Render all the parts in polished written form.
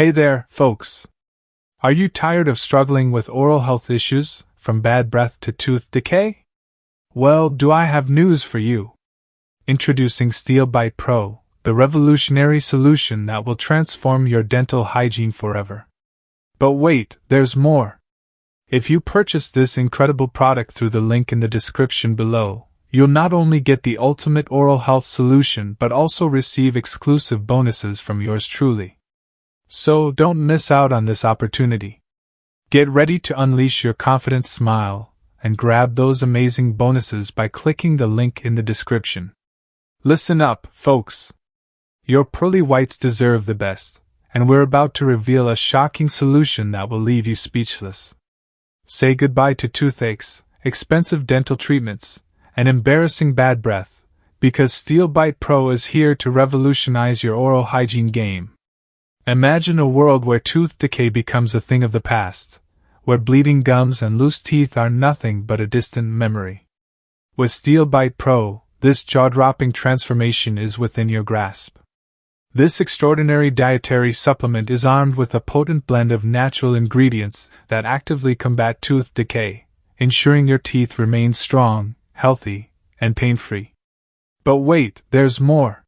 Hey there, folks! Are you tired of struggling with oral health issues, from bad breath to tooth decay? Well, do I have news for you? Introducing Steel Bite Pro, the revolutionary solution that will transform your dental hygiene forever. But wait, there's more! If you purchase this incredible product through the link in the description below, you'll not only get the ultimate oral health solution but also receive exclusive bonuses from yours truly. So don't miss out on this opportunity. Get ready to unleash your confident smile and grab those amazing bonuses by clicking the link in the description. Listen up, folks! Your pearly whites deserve the best, and we're about to reveal a shocking solution that will leave you speechless. Say goodbye to toothaches, expensive dental treatments, and embarrassing bad breath, because Steel Bite Pro is here to revolutionize your oral hygiene game. Imagine a world where tooth decay becomes a thing of the past, where bleeding gums and loose teeth are nothing but a distant memory. With Steel Bite Pro, this jaw-dropping transformation is within your grasp. This extraordinary dietary supplement is armed with a potent blend of natural ingredients that actively combat tooth decay, ensuring your teeth remain strong, healthy, and pain-free. But wait, there's more!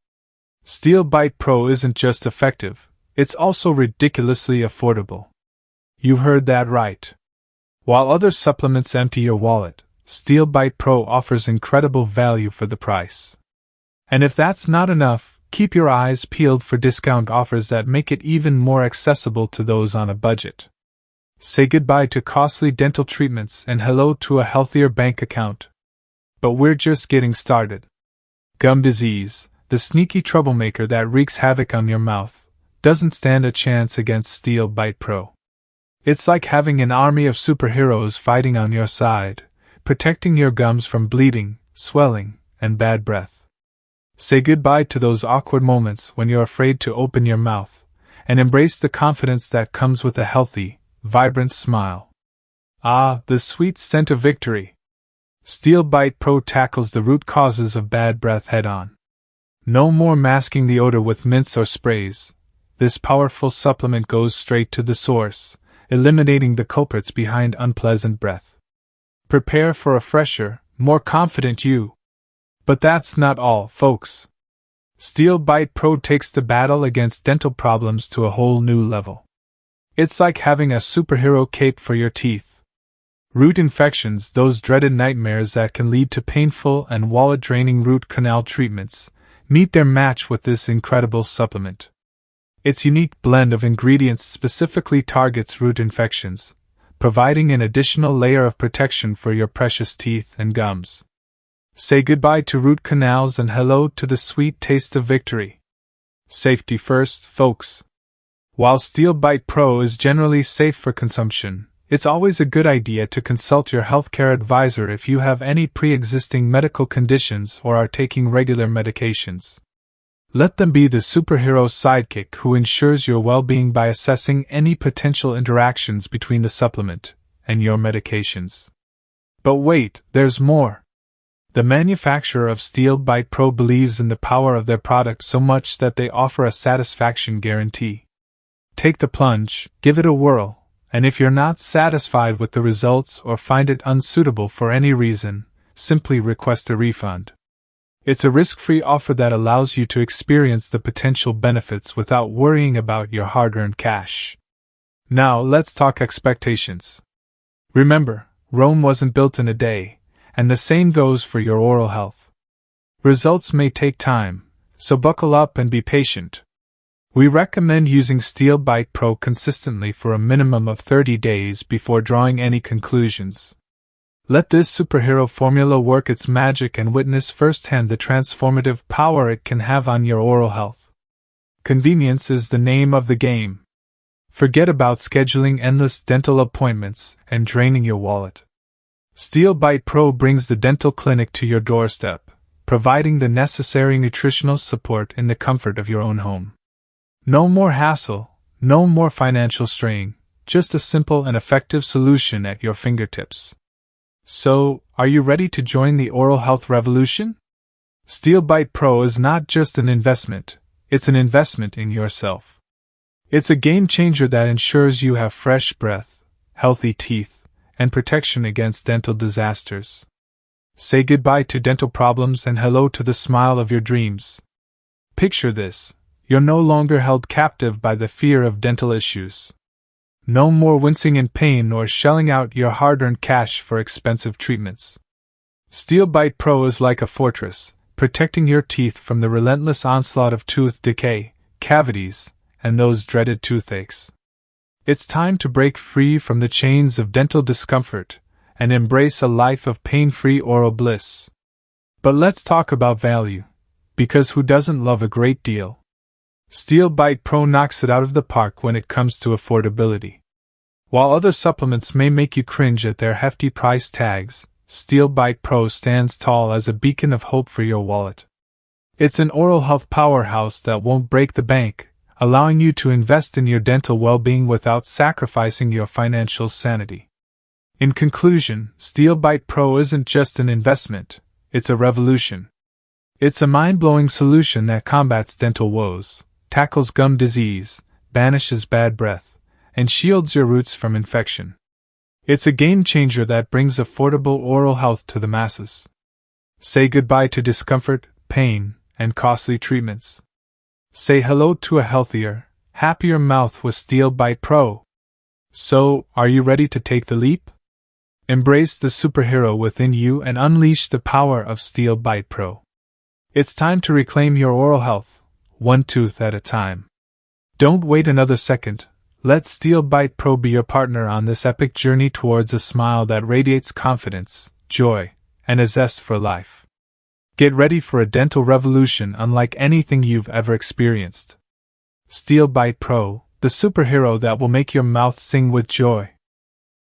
Steel Bite Pro isn't just effective, it's also ridiculously affordable. You heard that right. While other supplements empty your wallet, Steel Bite Pro offers incredible value for the price. And if that's not enough, keep your eyes peeled for discount offers that make it even more accessible to those on a budget. Say goodbye to costly dental treatments and hello to a healthier bank account. But we're just getting started. Gum disease, the sneaky troublemaker that wreaks havoc on your mouth, doesn't stand a chance against Steel Bite Pro. It's like having an army of superheroes fighting on your side, protecting your gums from bleeding, swelling, and bad breath. Say goodbye to those awkward moments when you're afraid to open your mouth, and embrace the confidence that comes with a healthy, vibrant smile. Ah, the sweet scent of victory! Steel Bite Pro tackles the root causes of bad breath head-on. No more masking the odor with mints or sprays. This powerful supplement goes straight to the source, eliminating the culprits behind unpleasant breath. Prepare for a fresher, more confident you. But that's not all, folks. Steel Bite Pro takes the battle against dental problems to a whole new level. It's like having a superhero cape for your teeth. Root infections, those dreaded nightmares that can lead to painful and wallet-draining root canal treatments, meet their match with this incredible supplement. Its unique blend of ingredients specifically targets root infections, providing an additional layer of protection for your precious teeth and gums. Say goodbye to root canals and hello to the sweet taste of victory. Safety first, folks. While Steel Bite Pro is generally safe for consumption, it's always a good idea to consult your healthcare advisor if you have any pre-existing medical conditions or are taking regular medications. Let them be the superhero sidekick who ensures your well-being by assessing any potential interactions between the supplement and your medications. But wait, there's more! The manufacturer of Steel Bite Pro believes in the power of their product so much that they offer a satisfaction guarantee. Take the plunge, give it a whirl, and if you're not satisfied with the results or find it unsuitable for any reason, simply request a refund. It's a risk-free offer that allows you to experience the potential benefits without worrying about your hard-earned cash. Now let's talk expectations. Remember, Rome wasn't built in a day, and the same goes for your oral health. Results may take time, so buckle up and be patient. We recommend using Steel Bite Pro consistently for a minimum of 30 days before drawing any conclusions. Let this superhero formula work its magic and witness firsthand the transformative power it can have on your oral health. Convenience is the name of the game. Forget about scheduling endless dental appointments and draining your wallet. Steel Bite Pro brings the dental clinic to your doorstep, providing the necessary nutritional support in the comfort of your own home. No more hassle, no more financial strain, just a simple and effective solution at your fingertips. So, are you ready to join the oral health revolution? Steel Bite Pro is not just an investment, it's an investment in yourself. It's a game changer that ensures you have fresh breath, healthy teeth, and protection against dental disasters. Say goodbye to dental problems and hello to the smile of your dreams. Picture this: you're no longer held captive by the fear of dental issues. No more wincing in pain or shelling out your hard-earned cash for expensive treatments. Steel Bite Pro is like a fortress, protecting your teeth from the relentless onslaught of tooth decay, cavities, and those dreaded toothaches. It's time to break free from the chains of dental discomfort and embrace a life of pain-free oral bliss. But let's talk about value, because who doesn't love a great deal? Steel Bite Pro knocks it out of the park when it comes to affordability. While other supplements may make you cringe at their hefty price tags, Steel Bite Pro stands tall as a beacon of hope for your wallet. It's an oral health powerhouse that won't break the bank, allowing you to invest in your dental well-being without sacrificing your financial sanity. In conclusion, Steel Bite Pro isn't just an investment, it's a revolution. It's a mind-blowing solution that combats dental woes, tackles gum disease, banishes bad breath, and shields your roots from infection. It's a game changer that brings affordable oral health to the masses. Say goodbye to discomfort, pain, and costly treatments. Say hello to a healthier, happier mouth with Steel Bite Pro. So, are you ready to take the leap? Embrace the superhero within you and unleash the power of Steel Bite Pro. It's time to reclaim your oral health, one tooth at a time. Don't wait another second. Let Steel Bite Pro be your partner on this epic journey towards a smile that radiates confidence, joy, and a zest for life. Get ready for a dental revolution unlike anything you've ever experienced. Steel Bite Pro, the superhero that will make your mouth sing with joy.